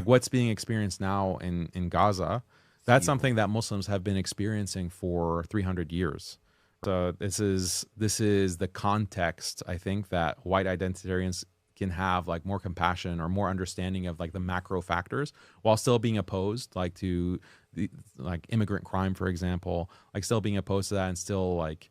Like what's being experienced now in Gaza, that's something that Muslims have been experiencing for 300 years. So this is the context, I think, that white identitarians can have like more compassion or more understanding of like the macro factors while still being opposed like to the like immigrant crime, for example, like still being opposed to that and still like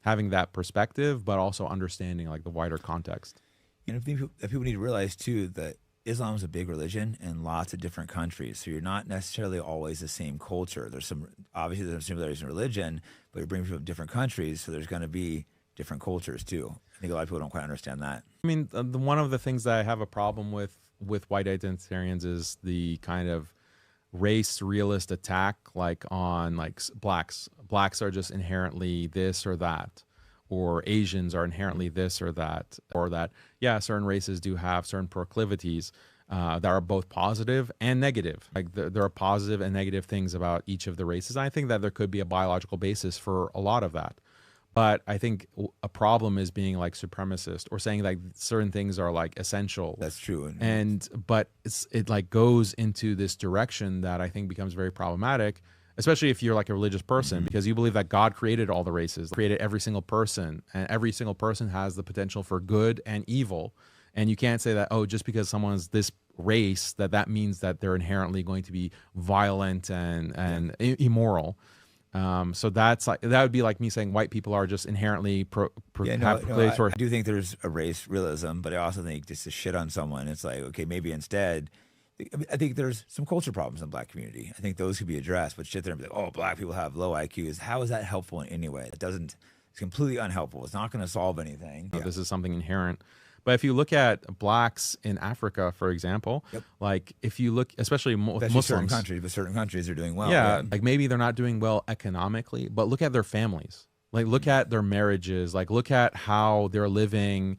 having that perspective, but also understanding like the wider context. You know, people need to realize too that Islam is a big religion in lots of different countries. So you're not necessarily always the same culture. There's some similarities in religion, but you're bringing people from different countries, so there's going to be different cultures too. I think a lot of people don't quite understand that. I mean, one of the things that I have a problem with white identitarians is the kind of race realist attack like on like blacks are just inherently this or that, or Asians are inherently this or that, or that yeah, certain races do have certain proclivities that are both positive and negative. Like there are positive and negative things about each of the races. I think that there could be a biological basis for a lot of that. But I think a problem is being like supremacist or saying like certain things are like essential. That's true. But it like goes into this direction that I think becomes very problematic, especially if you're like a religious person, because you believe that God created all the races, created every single person, and every single person has the potential for good and evil. And you can't say that, oh, just because someone's this race, that means that they're inherently going to be violent and immoral. So that would be like me saying white people are just inherently I do think there's a race realism, but I also think just to shit on someone, it's like, okay, maybe instead, I think there's some culture problems in the black community. I think those could be addressed, but shit there and be like, oh, black people have low IQs. How is that helpful in any way? It's completely unhelpful. It's not going to solve anything. This is something inherent. But if you look at blacks in Africa, for example, like if you look, especially Muslims, certain countries are doing well. Yeah, like maybe they're not doing well economically, but look at their families. Like look at their marriages. Like look at how they're living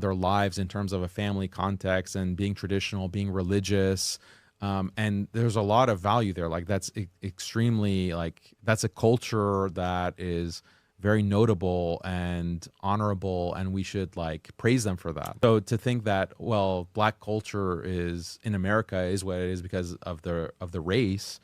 their lives in terms of a family context and being traditional, being religious. And there's a lot of value there. Like that's extremely like that's a culture that is very notable and honorable, and we should like praise them for that. So to think that, well, black culture is in America is what it is because of the race,